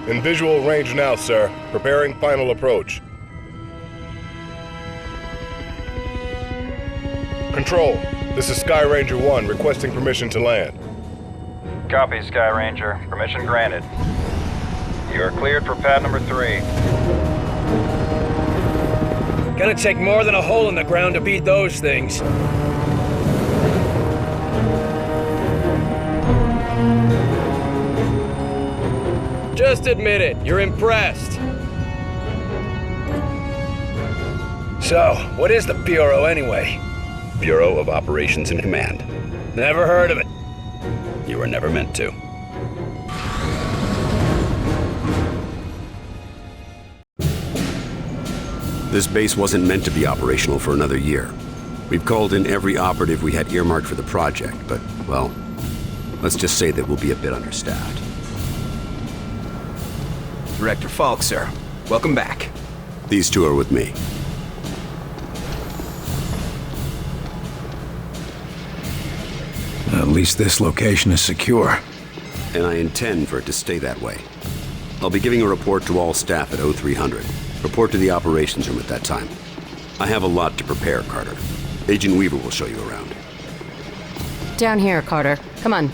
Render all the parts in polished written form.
In visual range now, sir. Preparing final approach. Control, this is Sky Ranger 1 requesting permission to land. Copy, Sky Ranger. Permission granted. You are cleared for pad number 3. Gonna take more than a hole in the ground to beat those things. Just admit it, you're impressed. So, what is the Bureau anyway? Bureau of Operations and Command. Never heard of it. You were never meant to. This base wasn't meant to be operational for another year. We've called in every operative we had earmarked for the project, but, well, let's just say that we'll be a bit understaffed. Director Falk, sir. Welcome back. These two are with me. At least this location is secure. And I intend for it to stay that way. I'll be giving a report to all staff at 0300. Report to the operations room at that time. I have a lot to prepare, Carter. Agent Weaver will show you around. Down here, Carter. Come on.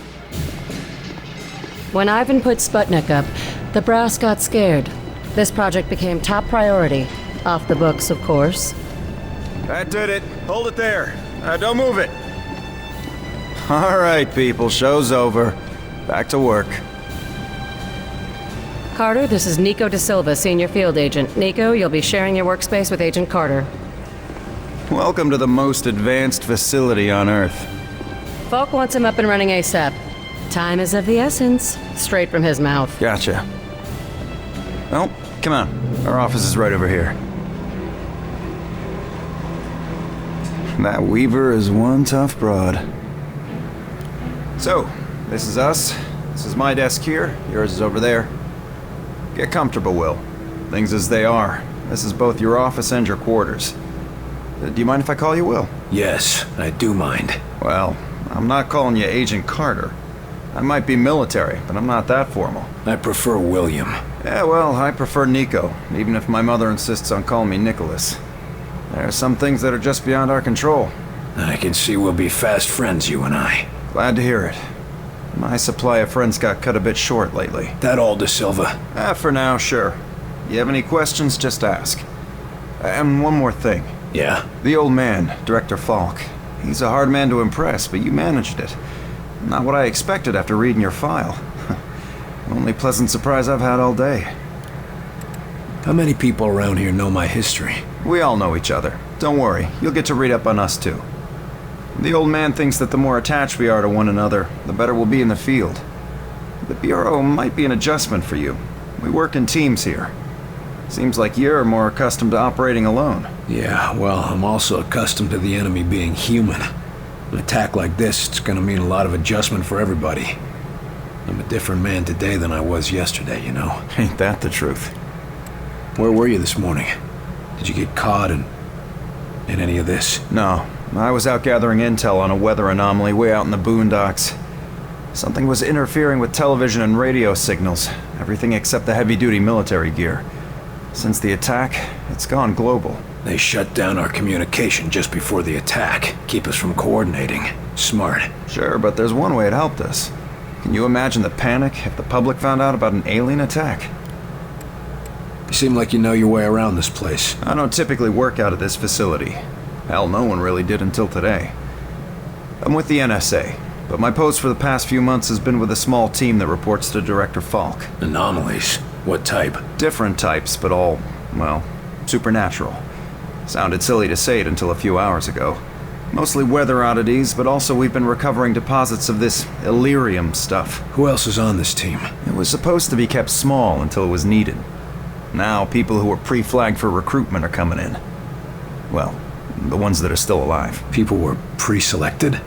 When Ivan put Sputnik up, the brass got scared. This project became top priority. Off the books, of course. That did it. Hold it there. Don't move it. All right, people. Show's over. Back to work. Carter, this is Nico Da Silva, Senior Field Agent. Nico, you'll be sharing your workspace with Agent Carter. Welcome to the most advanced facility on Earth. Falk wants him up and running ASAP. Time is of the essence. Straight from his mouth. Gotcha. Well, come on. Our office is right over here. That Weaver is one tough broad. So, this is us. This is my desk here. Yours is over there. Get comfortable, Will. Things as they are. This is both your office and your quarters. Do you mind if I call you Will? Yes, I do mind. Well, I'm not calling you Agent Carter. I might be military, but I'm not that formal. I prefer William. Yeah, well, I prefer Nico, even if my mother insists on calling me Nicholas. There are some things that are just beyond our control. I can see we'll be fast friends, you and I. Glad to hear it. My supply of friends got cut a bit short lately. That all, Da Silva? For now, sure. You have any questions, just ask. And one more thing. Yeah? The old man, Director Falk. He's a hard man to impress, but you managed it. Not what I expected after reading your file. Only pleasant surprise I've had all day. How many people around here know my history? We all know each other. Don't worry, you'll get to read up on us too. The old man thinks that the more attached we are to one another, the better we'll be in the field. The Bureau might be an adjustment for you. We work in teams here. Seems like you're more accustomed to operating alone. Yeah, well, I'm also accustomed to the enemy being human. An attack like this, it's gonna mean a lot of adjustment for everybody. I'm a different man today than I was yesterday, you know? Ain't that the truth? Where were you this morning? Did you get caught in any of this? No. I was out gathering intel on a weather anomaly way out in the boondocks. Something was interfering with television and radio signals, everything except the heavy-duty military gear. Since the attack, it's gone global. They shut down our communication just before the attack, keep us from coordinating. Smart. Sure, but there's one way it helped us. Can you imagine the panic if the public found out about an alien attack? You seem like you know your way around this place. I don't typically work out of this facility. Hell, no one really did until today. I'm with the NSA, but my post for the past few months has been with a small team that reports to Director Falk. Anomalies? What type? Different types, but all, well, supernatural. Sounded silly to say it until a few hours ago. Mostly weather oddities, but also we've been recovering deposits of this Illyrium stuff. Who else is on this team? It was supposed to be kept small until it was needed. Now, people who were pre-flagged for recruitment are coming in. Well, the ones that are still alive. People were pre-selected?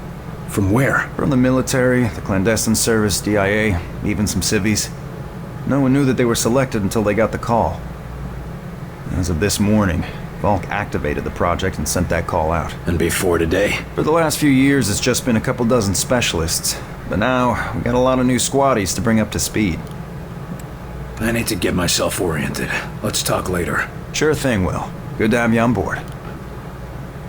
From where? From the military, the clandestine service, DIA, even some civvies. No one knew that they were selected until they got the call. As of this morning, Falk activated the project and sent that call out. And before today? For the last few years, it's just been a couple dozen specialists. But now, we got a lot of new squaddies to bring up to speed. I need to get myself oriented. Let's talk later. Sure thing, Will. Good to have you on board.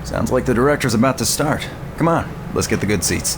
Sounds like the director's about to start. Come on, let's get the good seats.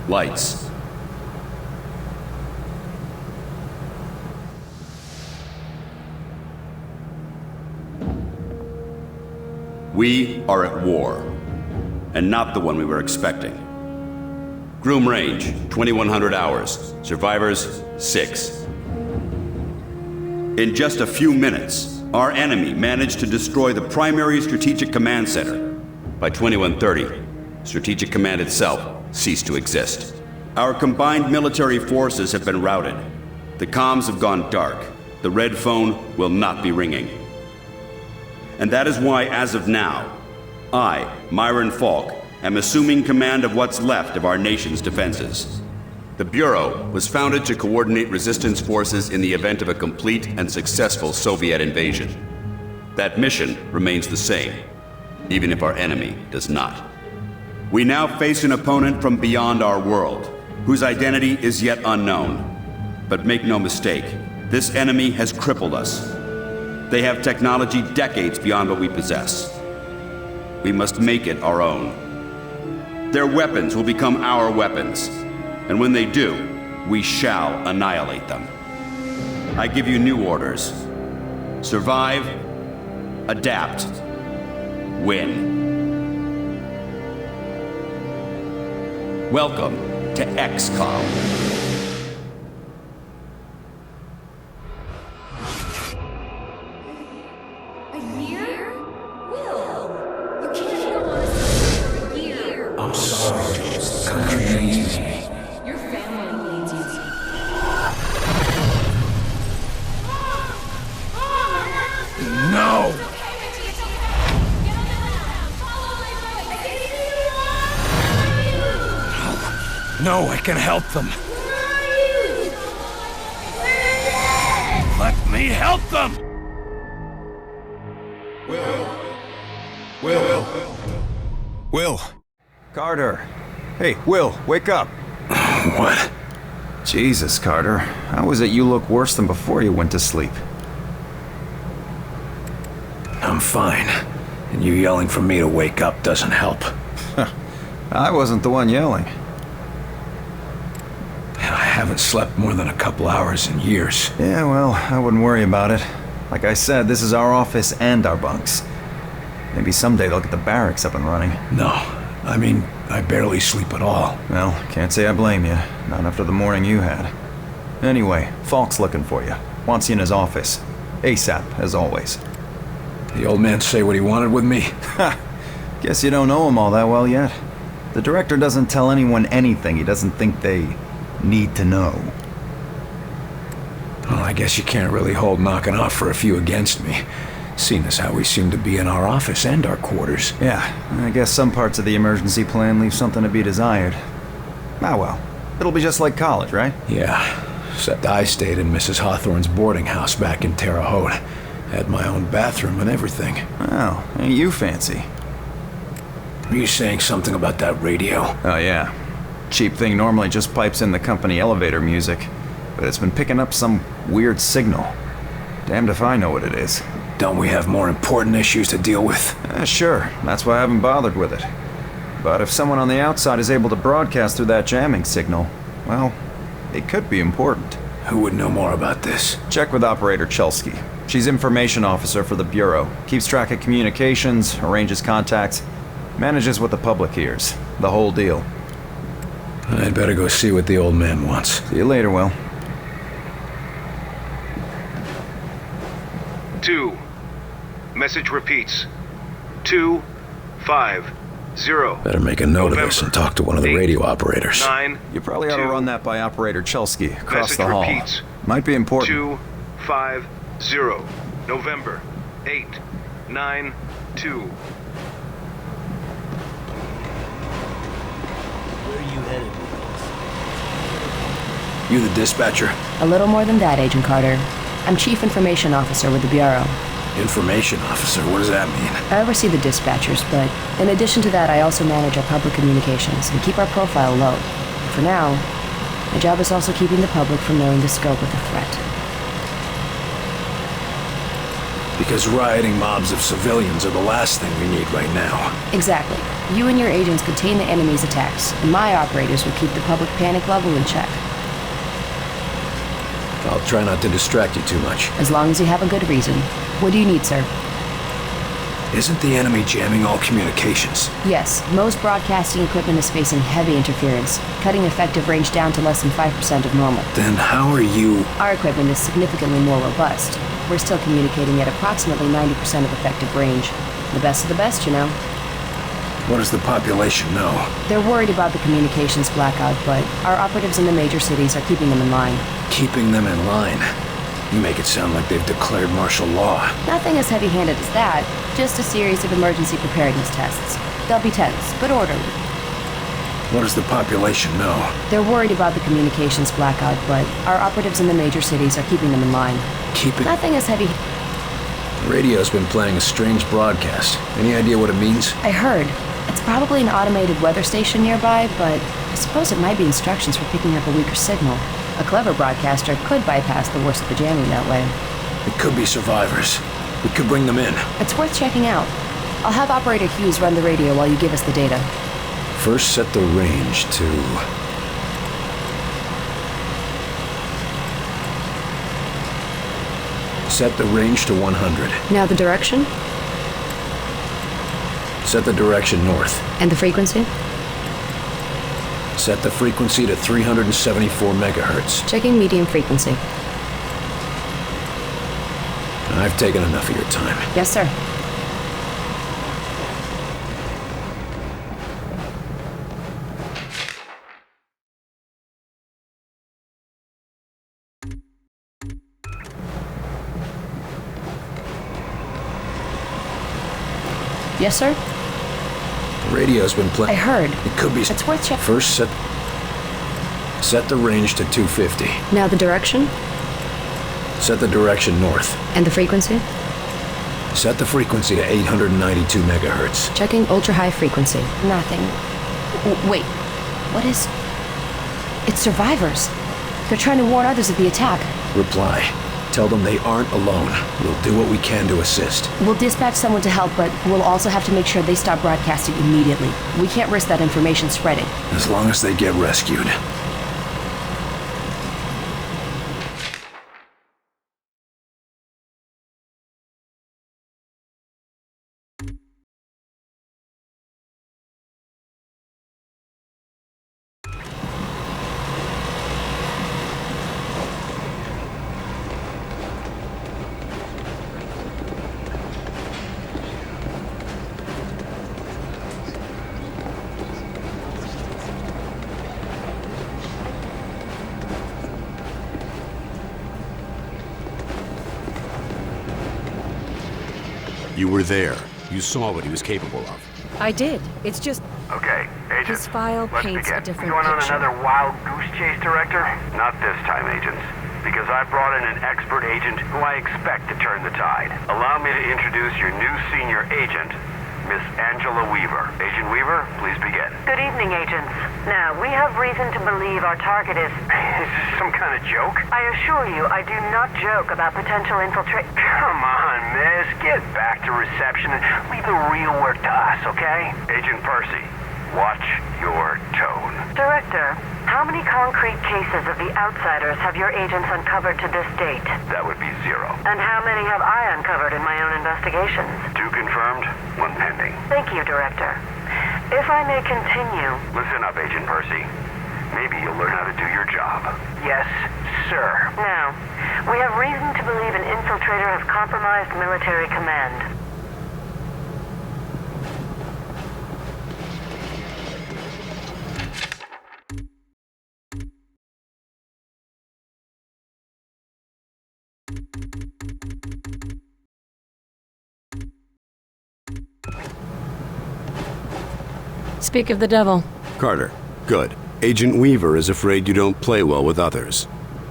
Lights. We are at war, and not the one we were expecting. Groom range, 2100 hours. Survivors, 6. In just a few minutes, our enemy managed to destroy the primary Strategic Command Center. By 2130, Strategic Command itself ceased to exist. Our combined military forces have been routed. The comms have gone dark. The red phone will not be ringing. And that is why, as of now, I, Marin, am assuming command of what's left of our nation's defenses. The Bureau was founded to coordinate resistance forces in the event of a complete and successful Soviet invasion. That mission remains the same, even if our enemy does not. We now face an opponent from beyond our world, whose identity is yet unknown. But make no mistake, this enemy has crippled us. They have technology decades beyond what we possess. We must make it our own. Their weapons will become our weapons, and when they do, we shall annihilate them. I give you new orders. Survive, adapt, win. Welcome to XCOM. A year? Will, you can't go on a for a year. I'm sorry, Jules. The country needs me. Your family needs you. No, I can help them. Let me help them! Will. Carter. Hey, Will, wake up. What? Jesus, Carter. How is it you look worse than before you went to sleep? I'm fine. And you yelling for me to wake up doesn't help. I wasn't the one yelling. I haven't slept more than a couple hours in years. Yeah, well, I wouldn't worry about it. Like I said, this is our office and our bunks. Maybe someday they'll get the barracks up and running. No, I mean, I barely sleep at all. Well, can't say I blame you. Not after the morning you had. Anyway, Falk's looking for you. Wants you in his office. ASAP, as always. The old man say what he wanted with me? Ha! Guess you don't know him all that well yet. The director doesn't tell anyone anything he doesn't think they need to know. Well, I guess you can't really hold knocking off for a few against me, seeing as how we seem to be in our office and our quarters. Yeah, I guess some parts of the emergency plan leave something to be desired. Ah well, it'll be just like college, right? Yeah, except I stayed in Mrs. Hawthorne's boarding house back in Terre Haute. Had my own bathroom and everything. Oh, ain't you fancy? Are you saying something about that radio? Oh yeah. Cheap thing normally just pipes in the company elevator music, but it's been picking up some weird signal. Damned if I know what it is. Don't we have more important issues to deal with? Sure, that's why I haven't bothered with it. But if someone on the outside is able to broadcast through that jamming signal, well, it could be important. Who would know more about this? Check with Operator Chelsky. She's information officer for the Bureau. Keeps track of communications, arranges contacts, manages what the public hears. The whole deal. I'd better go see what the old man wants. See you later, Will. 2. Message repeats. 250. Better make a note of this and talk to one of the radio operators. 9. You probably ought to run that by Operator Chelsky across Message the hall. repeats. Might be important. 250. November 892. You the dispatcher? A little more than that, Agent Carter. I'm Chief Information Officer with the Bureau. Information officer, what does that mean? I oversee the dispatchers, but in addition to that, I also manage our public communications and keep our profile low. For now, my job is also keeping the public from knowing the scope of the threat. Because rioting mobs of civilians are the last thing we need right now. Exactly. You and your agents contain the enemy's attacks, and my operators will keep the public panic level in check. I'll try not to distract you too much. As long as you have a good reason. What do you need, sir? Isn't the enemy jamming all communications? Yes, most broadcasting equipment is facing heavy interference, cutting effective range down to less than 5% of normal. Then how are you... Our equipment is significantly more robust. We're still communicating at approximately 90% of effective range. The best of the best, you know. What does the population know? They're worried about the communications blackout, but our operatives in the major cities are keeping them in line. Keeping them in line? You make it sound like they've declared martial law. Nothing as heavy-handed as that, just a series of emergency preparedness tests. They'll be tense, but orderly. What does the population know? They're worried about the communications blackout, but our operatives in the major cities are keeping them in line. Nothing as heavy... The radio's been playing a strange broadcast. Any idea what it means? I heard. It's probably an automated weather station nearby, but I suppose it might be instructions for picking up a weaker signal. A clever broadcaster could bypass the worst of the jamming that way. It could be survivors. We could bring them in. It's worth checking out. I'll have Operator Hughes run the radio while you give us the data. First set the range to... Set the range to 100. Now the direction? Set the direction north. And the frequency? Set the frequency to 374 megahertz. Checking medium frequency. I've taken enough of your time. Yes, sir. Yes, sir? The radio's been playing. I heard. It could be... It's worth checking. First set... Set the range to 250. Now the direction? Set the direction north. And the frequency? Set the frequency to 892 megahertz. Checking ultra-high frequency. Nothing. Wait. What is... It's survivors. They're trying to warn others of the attack. Reply. Tell them they aren't alone. We'll do what we can to assist. We'll dispatch someone to help, but we'll also have to make sure they stop broadcasting immediately. We can't risk that information spreading. As long as they get rescued. You were there. You saw what he was capable of. I did. It's just Okay, agents. his file Let's paints begin. a different Going on picture. another wild goose chase, Director? Not this time, agents. Because I brought in an expert agent who I expect to turn the tide. Allow me to introduce your new senior agent, Miss Angela Weaver. Agent Weaver, please begin. Good evening, agents. Now, we have reason to believe our target is... Is this some kind of joke? I assure you, I do not joke about potential infiltrate... Come on, miss. Get back to reception and leave the real work to us, okay? Agent Percy, watch your tone. Director, how many concrete cases of the Outsiders have your agents uncovered to this date? That would be 0. And how many have I uncovered in my own investigations? 2 confirmed, 1 pending. Thank you, Director. If I may continue... Listen up, Agent Percy. Maybe you'll learn how to do your job. Yes, sir. Now, we have reason to believe an infiltrator has compromised military command. Speak of the devil. Carter, good. Agent Weaver is afraid you don't play well with others.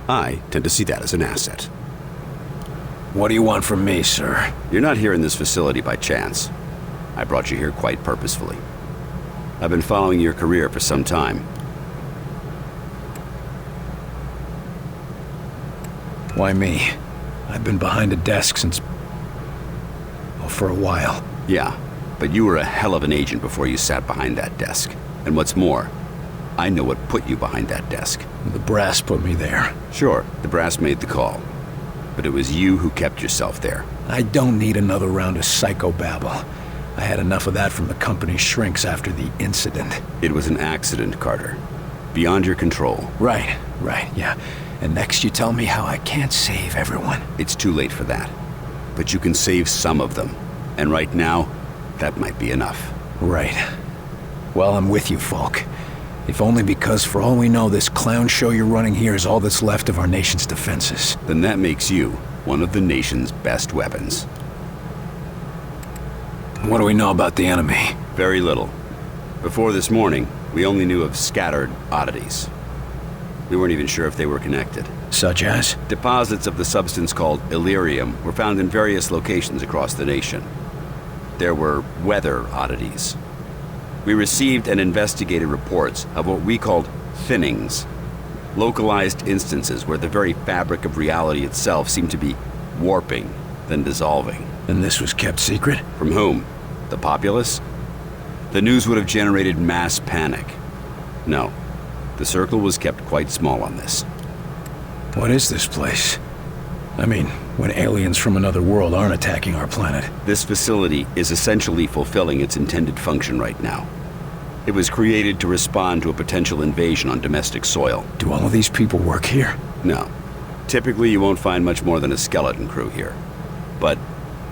I tend to see that as an asset. What do you want from me, sir? You're not here in this facility by chance. I brought you here quite purposefully. I've been following your career for some time. Why me? I've been behind a desk since... well, for a while. Yeah, but you were a hell of an agent before you sat behind that desk. And what's more, I know what put you behind that desk. The brass put me there. Sure, the brass made the call. But it was you who kept yourself there. I don't need another round of psychobabble. I had enough of that from the company's shrinks after the incident. It was an accident, Carter. Beyond your control. Right, yeah. And next you tell me how I can't save everyone. It's too late for that. But you can save some of them. And right now, that might be enough. Right. Well, I'm with you, Falk. If only because, for all we know, this clown show you're running here is all that's left of our nation's defenses. Then that makes you one of the nation's best weapons. What do we know about the enemy? Very little. Before this morning, we only knew of scattered oddities. We weren't even sure if they were connected. Such as? Deposits of the substance called Illyrium were found in various locations across the nation. There were weather oddities. We received and investigated reports of what we called thinnings, localized instances where the very fabric of reality itself seemed to be warping, then dissolving. And this was kept secret? From whom? The populace? The news would have generated mass panic. No, the Circle was kept quite small on this. What is this place? I mean, when aliens from another world aren't attacking our planet. This facility is essentially fulfilling its intended function right now. It was created to respond to a potential invasion on domestic soil. Do all of these people work here? No. Typically, you won't find much more than a skeleton crew here. But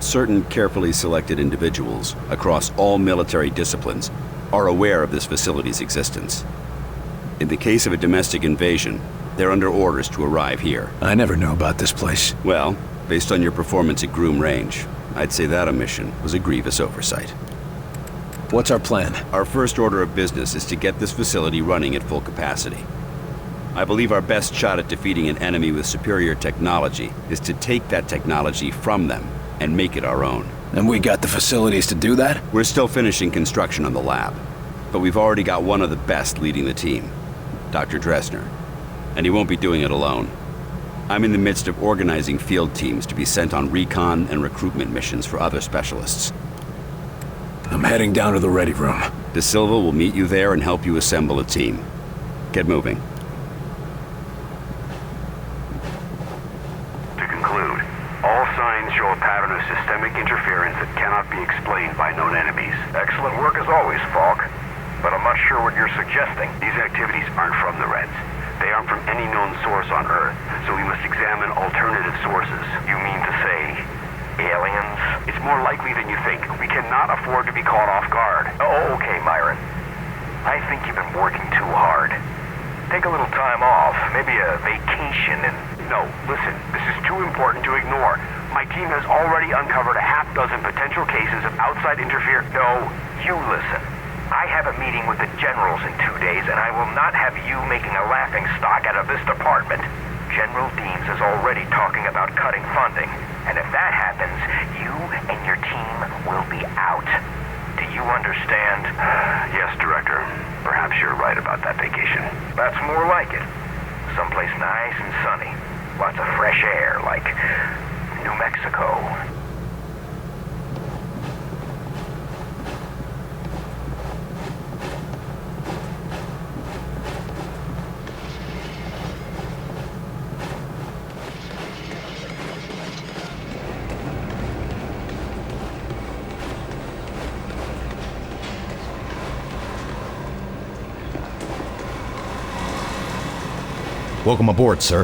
certain carefully selected individuals across all military disciplines are aware of this facility's existence. In the case of a domestic invasion, they're under orders to arrive here. I never knew about this place. Well, based on your performance at Groom Range, I'd say that omission was a grievous oversight. What's our plan? Our first order of business is to get this facility running at full capacity. I believe our best shot at defeating an enemy with superior technology is to take that technology from them and make it our own. And we got the facilities to do that? We're still finishing construction on the lab, but we've already got one of the best leading the team, Dr. Dressner. And he won't be doing it alone. I'm in the midst of organizing field teams to be sent on recon and recruitment missions for other specialists. I'm heading down to the ready room. De Silva will meet you there and help you assemble a team. Get moving. To conclude, all signs show a pattern of systemic interference that cannot be explained by known enemies. Excellent work as always, Falk. But I'm not sure what you're suggesting. These activities aren't from the Reds. They aren't from any known source on Earth, so we must examine alternative sources. You mean to say, aliens? It's more likely than you think. We cannot afford to be caught off guard. Oh, okay, Marin. I think you've been working too hard. Take a little time off, maybe a vacation, and... No, listen, this is too important to ignore. My team has already uncovered a half dozen potential cases of outside interference. No, you listen. I have a meeting with the generals in 2 days, and I will not have you making a laughingstock out of this department. General Deems is already talking about cutting funding, and if that happens, you and your team will be out. Do you understand? Yes, Director. Perhaps you're right about that vacation. That's more like it. Someplace nice and sunny. Lots of fresh air, like New Mexico. Welcome aboard, sir.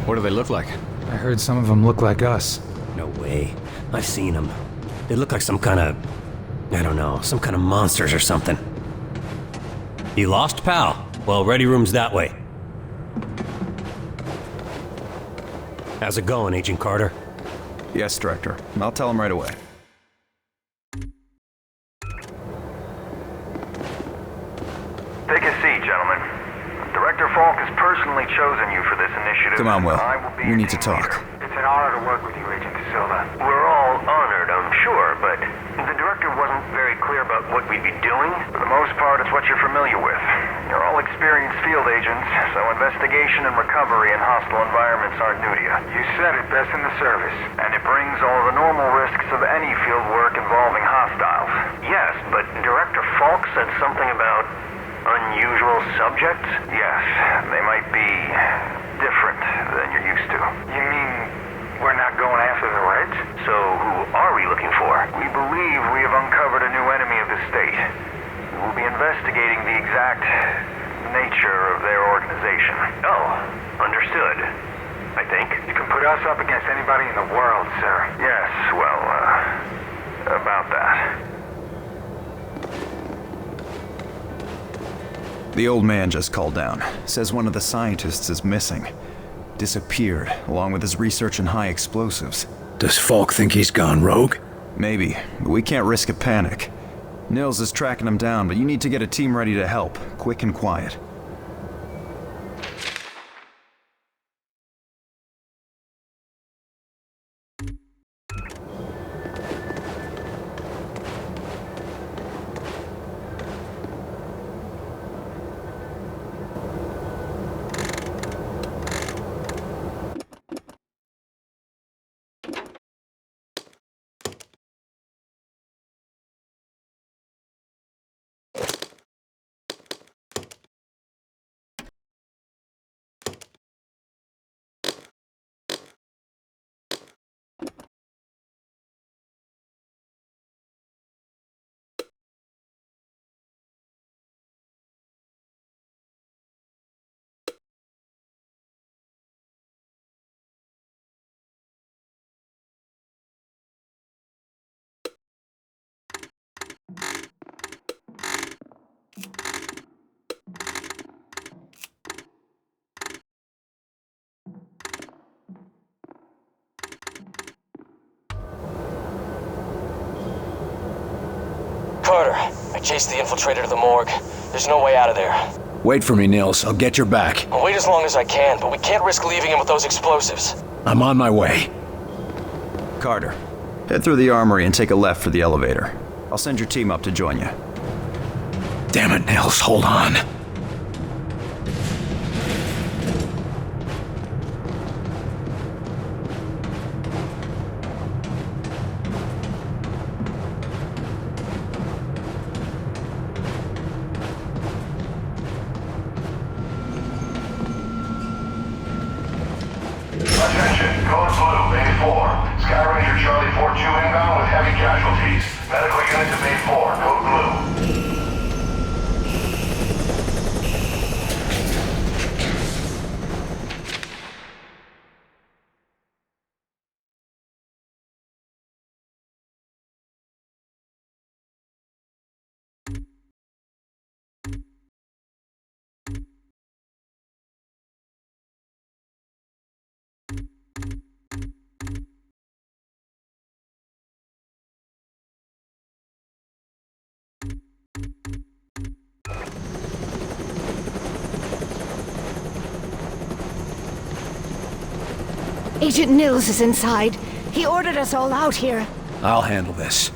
What do they look like? I heard some of them look like us. No way. I've seen them. They look like some kind of... I don't know, some kind of monsters or something. You lost, pal? Well, ready room's that way. How's it going, Agent Carter? Yes, Director. I'll tell him right away. Take a seat, gentlemen. Director Falk has personally chosen you for this initiative. Come on, Will. I will be We need to talk. It's an honor to work with you, Agent De Silva. We're all honored, I'm sure, but the director wasn't very clear about what we'd be doing. For the most part, it's what you're familiar with. You're all experienced field agents, so investigation and recovery in hostile environments aren't new to you. You said it best in the service, and it brings all the normal risks of any field work involving hostiles. Yes, but Director Falk said something about unusual subjects? Yes, they might be different than you're used to. You mean we're not going after the Reds? So who are we looking for? We believe we have uncovered a new enemy of the state. We'll be investigating the exact nature of their organization. Oh, understood. I think. You can put us up against anybody in the world, sir. Yes, well, about that. The old man just called down. Says one of the scientists is missing. Disappeared, along with his research in high explosives. Does Falk think he's gone rogue? Maybe, but we can't risk a panic. Nils is tracking him down, but you need to get a team ready to help, quick and quiet. Carter, I chased the infiltrator to the morgue. There's no way out of there. Wait for me, Nils. I'll get your back. I'll wait as long as I can, but we can't risk leaving him with those explosives. I'm on my way. Carter, head through the armory and take a left for the elevator. I'll send your team up to join you. Damn it, Nils. Hold on. Attention, Code Blue, Bay 4. Sky Ranger Charlie 4-2 inbound with heavy casualties. Medical unit to Bay 4, Code Blue. Agent Nils is inside. He ordered us all out here. I'll handle this.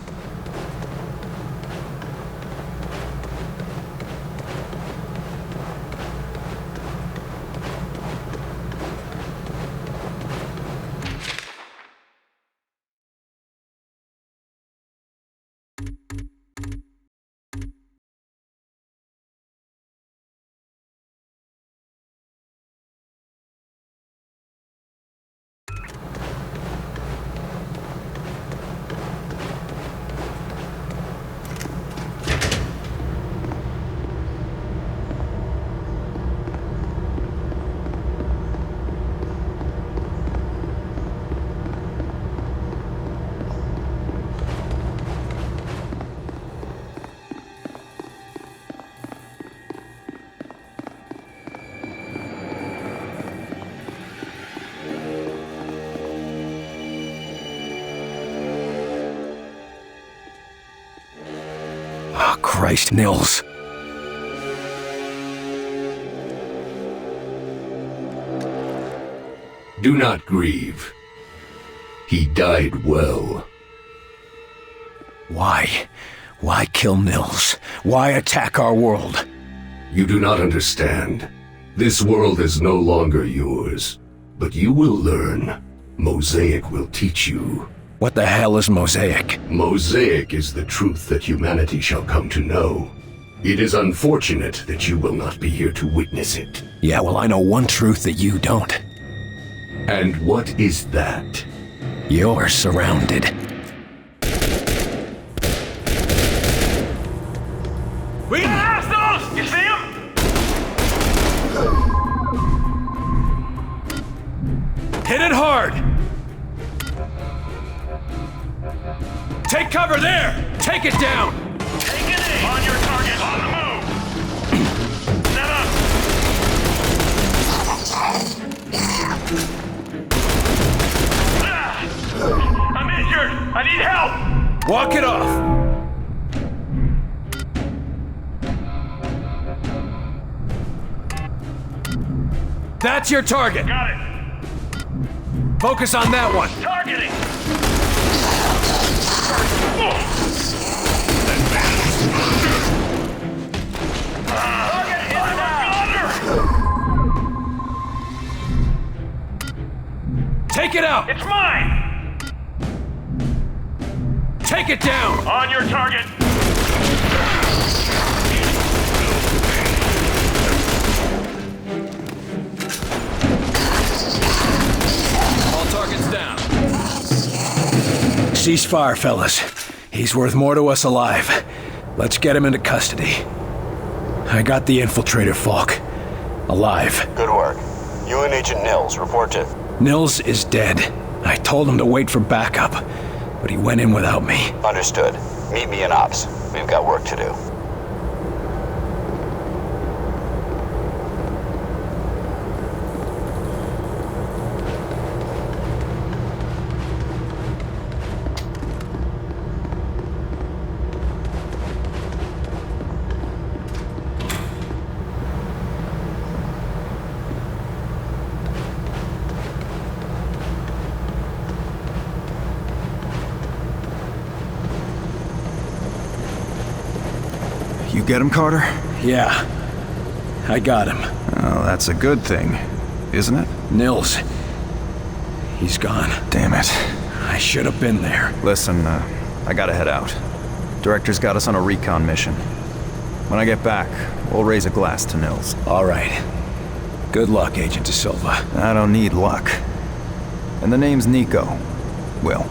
Oh, Christ, Nils. Do not grieve. He died well. Why? Why kill Nils? Why attack our world? You do not understand. This world is no longer yours. But you will learn. Mosaic will teach you. What the hell is Mosaic? Mosaic is the truth that humanity shall come to know. It is unfortunate that you will not be here to witness it. Yeah, well, I know one truth that you don't. And what is that? You're surrounded. We got hostiles! You see them? Hit it hard! Take cover there! Take it down! Take it in! On your target! On the move! Set up! I'm injured! I need help! Walk it off! That's your target! Got it! Focus on that one! Targeting! Take it out! It's mine! Take it down! On your target! All targets down. Cease fire, fellas. He's worth more to us alive. Let's get him into custody. I got the infiltrator, Falk. Alive. Good work. You and Agent Nils, report to... Nils is dead. I told him to wait for backup, but he went in without me. Understood. Meet me in Ops. We've got work to do. get him, Carter? Yeah. I got him. Oh, that's a good thing, isn't it? Nils. He's gone. Damn it. I should have been there. Listen, I gotta head out. Director's got us on a recon mission. When I get back, we'll raise a glass to Nils. All right. Good luck, Agent De Silva. I don't need luck. And the name's Nico. Will.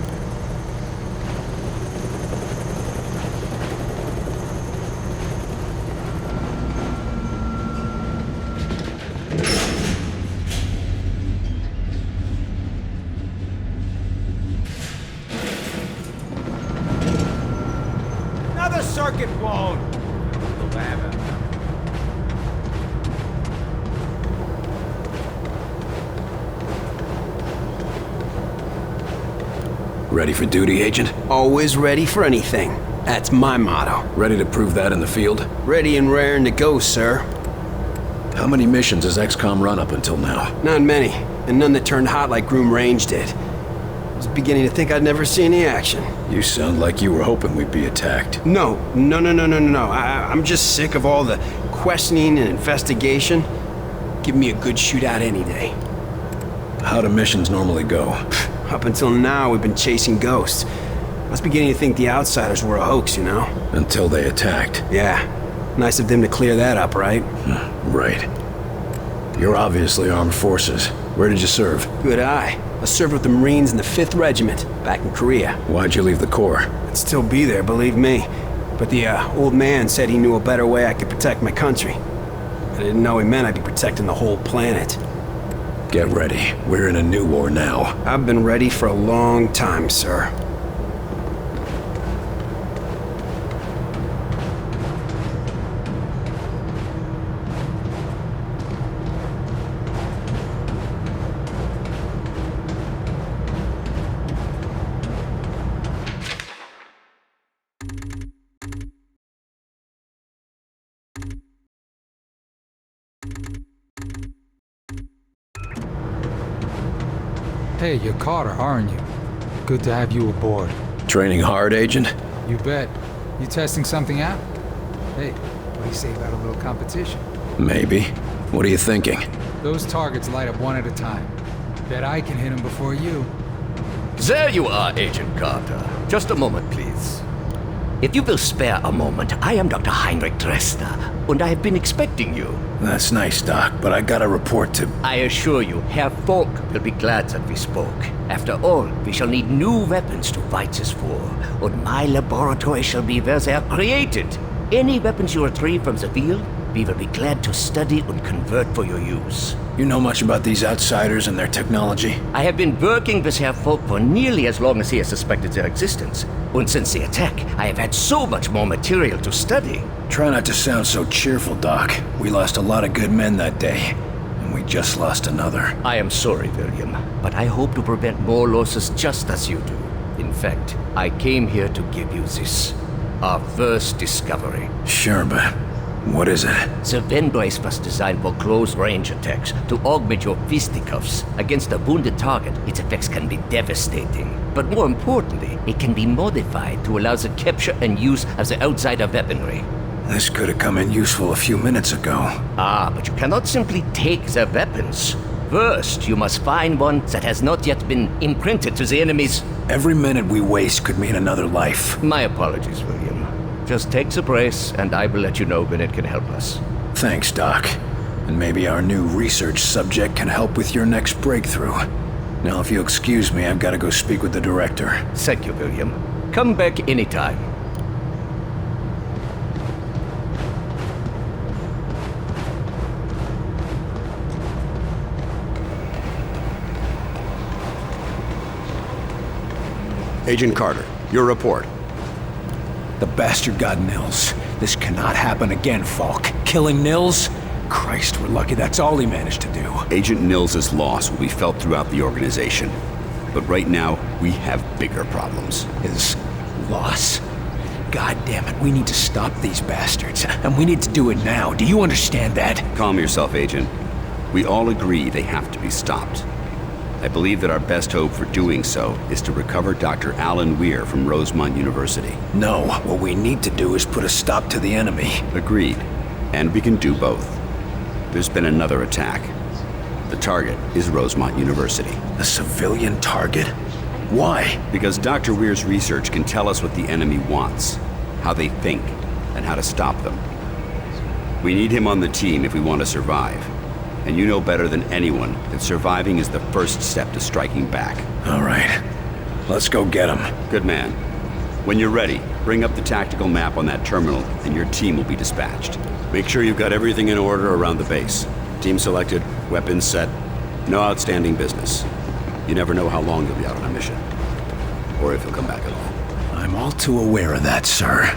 Another circuit blown! Ready for duty, Agent? Always ready for anything. That's my motto. Ready to prove that in the field? Ready and raring to go, sir. How many missions has XCOM run up until now? Not many, and none that turned hot like Groom Range did. I was beginning to think I'd never see any action. You sound like you were hoping we'd be attacked. No. I'm just sick of all the questioning and investigation. Give me a good shootout any day. How do missions normally go? Up until now, we've been chasing ghosts. I was beginning to think the Outsiders were a hoax, you know? Until they attacked. Yeah. Nice of them to clear that up, right? Right. You're obviously armed forces. Where did you serve? Good eye. I served with the Marines in the 5th Regiment, back in Korea. Why'd you leave the Corps? I'd still be there, believe me. But the old man said he knew a better way I could protect my country. I didn't know he meant I'd be protecting the whole planet. Get ready. We're in a new war now. I've been ready for a long time, sir. Hey, you're Carter, aren't you? Good to have you aboard. Training hard, Agent? You bet. You testing something out? Hey, what do you say about a little competition? Maybe. What are you thinking? Those targets light up one at a time. Bet I can hit them before you. There you are, Agent Carter. Just a moment, please. If you will spare a moment, I am Dr. Heinrich Dresner, and I have been expecting you. That's nice, Doc, but I got a report to... I assure you, Herr Falk will be glad that we spoke. After all, we shall need new weapons to fight this war, and my laboratory shall be where they are created. Any weapons you retrieve from the field, we will be glad to study and convert for your use. You know much about these Outsiders and their technology? I have been working with Herr Falk for nearly as long as he has suspected their existence. And since the attack, I have had so much more material to study. Try not to sound so cheerful, Doc. We lost a lot of good men that day, and we just lost another. I am sorry, William, but I hope to prevent more losses just as you do. In fact, I came here to give you this. Our first discovery. Sure, but what is it? The Ven brace was designed for close-range attacks to augment your fisticuffs. Against a wounded target, its effects can be devastating. But more importantly, it can be modified to allow the capture and use of the outsider weaponry. This could have come in useful a few minutes ago. Ah, but you cannot simply take their weapons. First, you must find one that has not yet been imprinted to the enemies. Every minute we waste could mean another life. My apologies, William. Just take the brace, and I will let you know when it can help us. Thanks, Doc. And maybe our new research subject can help with your next breakthrough. Now, if you'll excuse me, I've got to go speak with the director. Thank you, William. Come back anytime. Agent Carter, your report. The bastard got Nils. This cannot happen again, Falk. Killing Nils? Christ, we're lucky that's all he managed to do. Agent Nils' loss will be felt throughout the organization. But right now, we have bigger problems. His loss? God damn it, we need to stop these bastards. And we need to do it now. Do you understand that? Calm yourself, Agent. We all agree they have to be stopped. I believe that our best hope for doing so is to recover Dr. Alan Weir from Rosemont University. No, what we need to do is put a stop to the enemy. Agreed. And we can do both. There's been another attack. The target is Rosemont University. A civilian target? Why? Because Dr. Weir's research can tell us what the enemy wants, how they think, and how to stop them. We need him on the team if we want to survive. And you know better than anyone that surviving is the first step to striking back. All right. Let's go get him. Good man. When you're ready, bring up the tactical map on that terminal and your team will be dispatched. Make sure you've got everything in order around the base. Team selected, weapons set, no outstanding business. You never know how long you'll be out on a mission. Or if you'll come back at all. I'm all too aware of that, sir.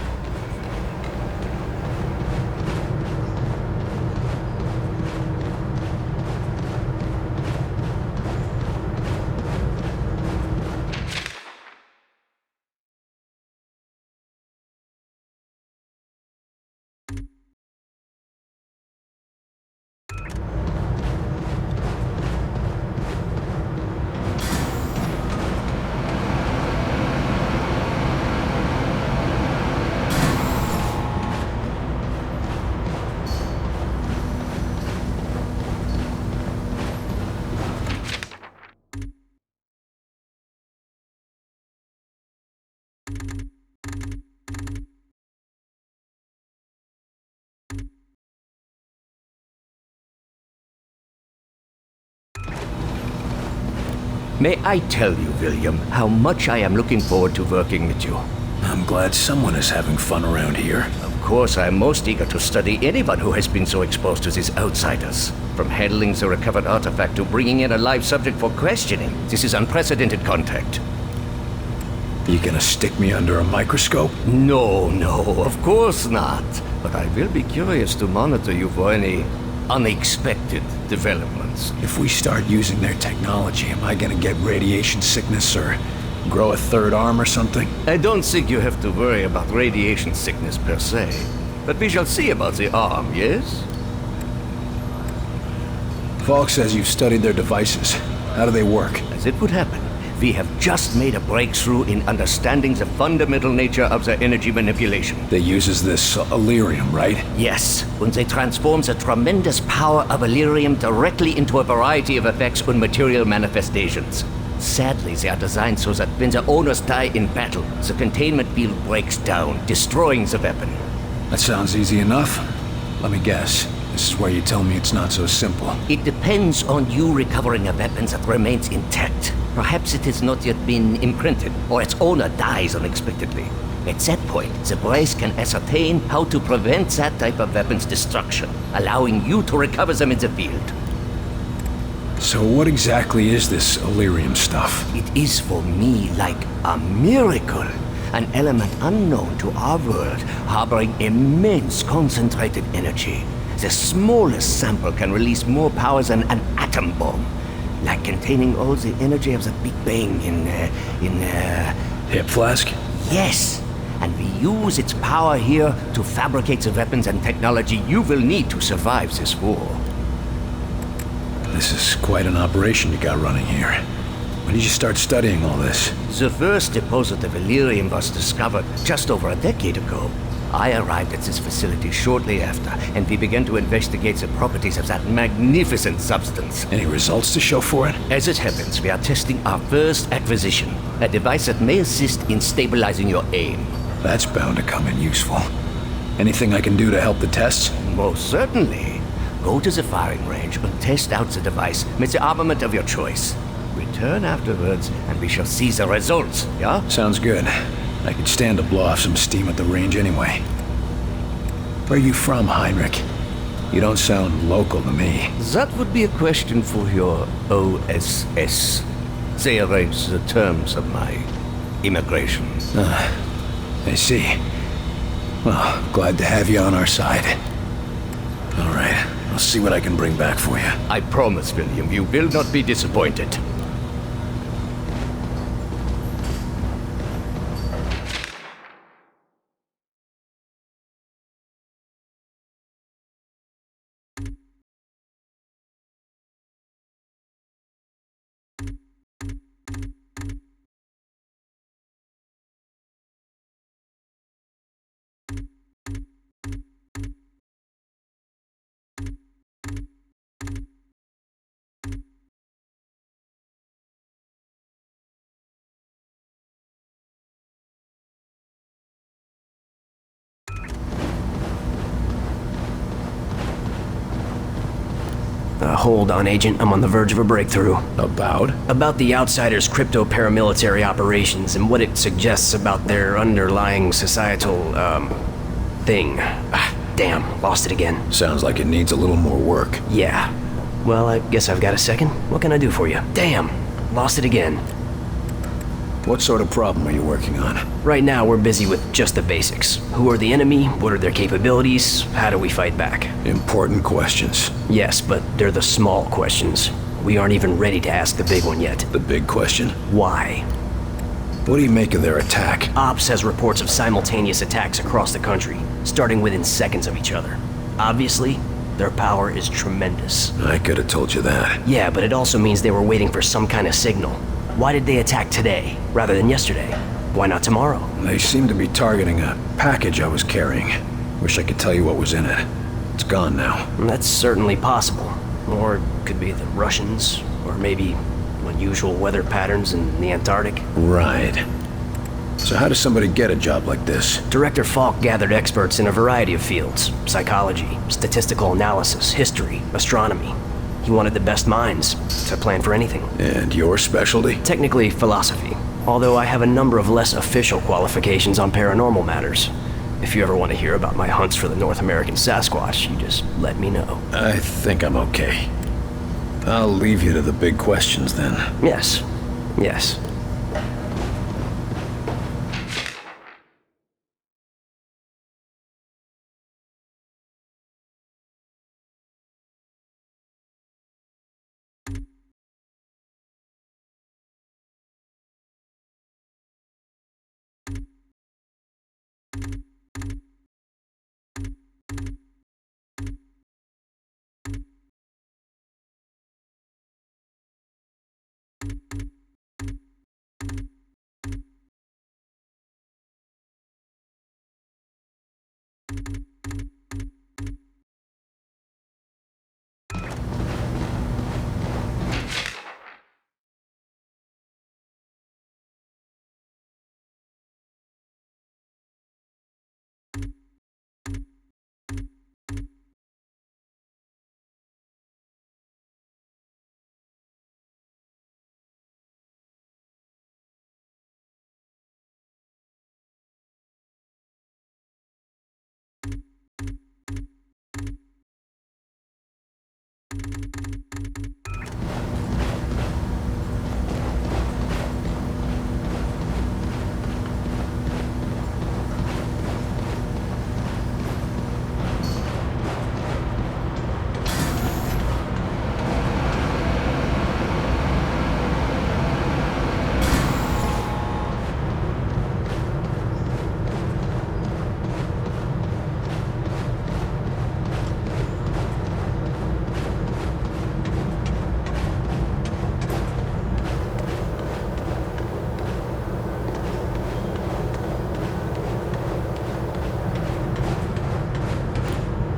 May I tell you, William, how much I am looking forward to working with you. I'm glad someone is having fun around here. Of course, I am most eager to study anyone who has been so exposed to these outsiders. From handling the recovered artifact to bringing in a live subject for questioning. This is unprecedented contact. You gonna stick me under a microscope? No, of course not. But I will be curious to monitor you for any unexpected developments. If we start using their technology, am I gonna get radiation sickness or grow a third arm or something? I don't think you have to worry about radiation sickness per se. But we shall see about the arm, yes? Falk says you've studied their devices. How do they work? As it would happen, we have just made a breakthrough in understanding the fundamental nature of the energy manipulation. They uses this Illyrium, right? Yes, and they transform the tremendous power of Illyrium directly into a variety of effects and material manifestations. Sadly, they are designed so that when the owners die in battle, the containment field breaks down, destroying the weapon. That sounds easy enough. Let me guess. This is where you tell me it's not so simple. It depends on you recovering a weapon that remains intact. Perhaps it has not yet been imprinted, or its owner dies unexpectedly. At that point, the brace can ascertain how to prevent that type of weapon's destruction, allowing you to recover them in the field. So what exactly is this Illyrium stuff? It is for me like a miracle. An element unknown to our world, harboring immense concentrated energy. The smallest sample can release more power than an atom bomb. Like containing all the energy of the Big Bang in Hip flask? Yes. And we use its power here to fabricate the weapons and technology you will need to survive this war. This is quite an operation you got running here. When did you start studying all this? The first deposit of Illyrium was discovered just over a decade ago. I arrived at this facility shortly after, and we began to investigate the properties of that magnificent substance. Any results to show for it? As it happens, we are testing our first acquisition, a device that may assist in stabilizing your aim. That's bound to come in useful. Anything I can do to help the tests? Most certainly. Go to the firing range and test out the device with the armament of your choice. Return afterwards, and we shall see the results, yeah? Sounds good. I could stand to blow off some steam at the range anyway. Where are you from, Heinrich? You don't sound local to me. That would be a question for your OSS. They arrange the terms of my immigration. I see. Well, glad to have you on our side. All right, I'll see what I can bring back for you. I promise, William, you will not be disappointed. Hold on, Agent. I'm on the verge of a breakthrough. About? About the Outsiders' crypto-paramilitary operations and what it suggests about their underlying societal, thing. Damn, lost it again. Sounds like it needs a little more work. Yeah. Well, I guess I've got a second. What can I do for you? Damn, lost it again. What sort of problem are you working on? Right now, we're busy with just the basics. Who are the enemy? What are their capabilities? How do we fight back? Important questions. Yes, but they're the small questions. We aren't even ready to ask the big one yet. The big question? Why? What do you make of their attack? Ops has reports of simultaneous attacks across the country, starting within seconds of each other. Obviously, their power is tremendous. I could have told you that. Yeah, but it also means they were waiting for some kind of signal. Why did they attack today, rather than yesterday? Why not tomorrow? They seem to be targeting a package I was carrying. Wish I could tell you what was in it. It's gone now. That's certainly possible. Or it could be the Russians, or maybe unusual weather patterns in the Antarctic. Right. So how does somebody get a job like this? Director Falk gathered experts in a variety of fields. Psychology, statistical analysis, history, astronomy. He wanted the best minds to plan for anything. And your specialty? Technically, philosophy. Although I have a number of less official qualifications on paranormal matters. If you ever want to hear about my hunts for the North American Sasquatch, you just let me know. I think I'm okay. I'll leave you to the big questions then. Yes. Yes.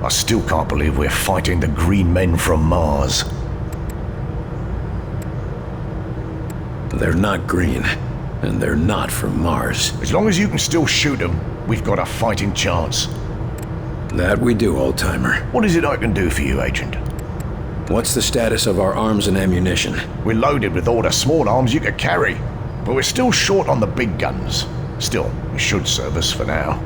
I still can't believe we're fighting the green men from Mars. They're not green, and they're not from Mars. As long as you can still shoot them, we've got a fighting chance. That we do, old-timer. What is it I can do for you, Agent? What's the status of our arms and ammunition? We're loaded with all the small arms you could carry, but we're still short on the big guns. Still, it should serve us for now.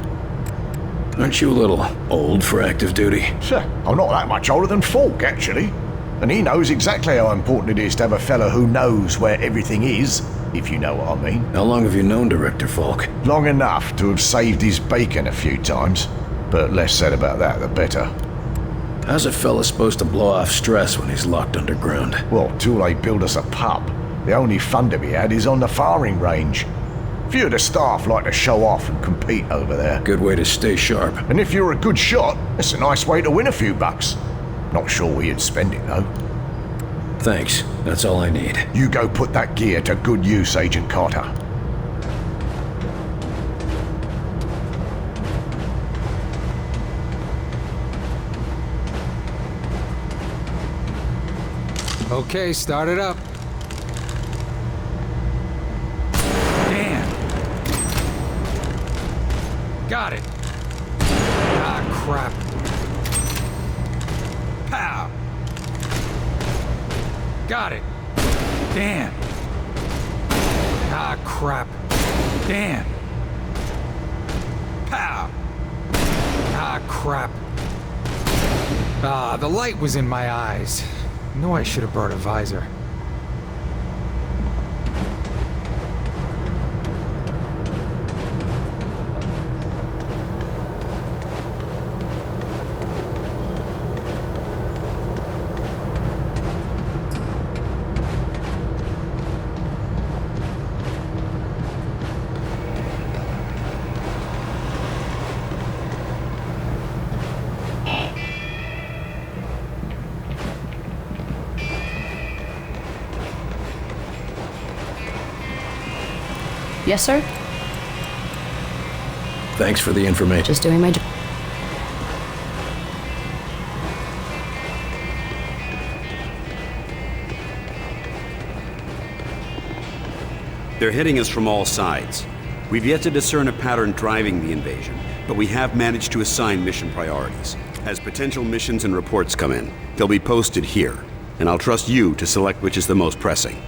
Aren't you a little old for active duty? I'm not that much older than Falk, actually. And he knows exactly how important it is to have a fella who knows where everything is, if you know what I mean. How long have you known Director Falk? Long enough to have saved his bacon a few times. But less said about that, the better. How's a fella supposed to blow off stress when he's locked underground? Well, till they build us a pub, the only fun to be had is on the firing range. Few of the staff like to show off and compete over there. Good way to stay sharp. And if you're a good shot, it's a nice way to win a few bucks. Not sure where you'd spend it, though. Thanks. That's all I need. You go put that gear to good use, Agent Carter. Okay, start it up. Damn. Got it. Ah, crap. Pow. Got it. Damn. Ah, crap. Damn. Pow. Ah, crap. Ah, the light was in my eyes. Knew I should have brought a visor. Yes, sir? Thanks for the information. Just doing my job. They're hitting us from all sides. We've yet to discern a pattern driving the invasion, but we have managed to assign mission priorities. As potential missions and reports come in, they'll be posted here, and I'll trust you to select which is the most pressing.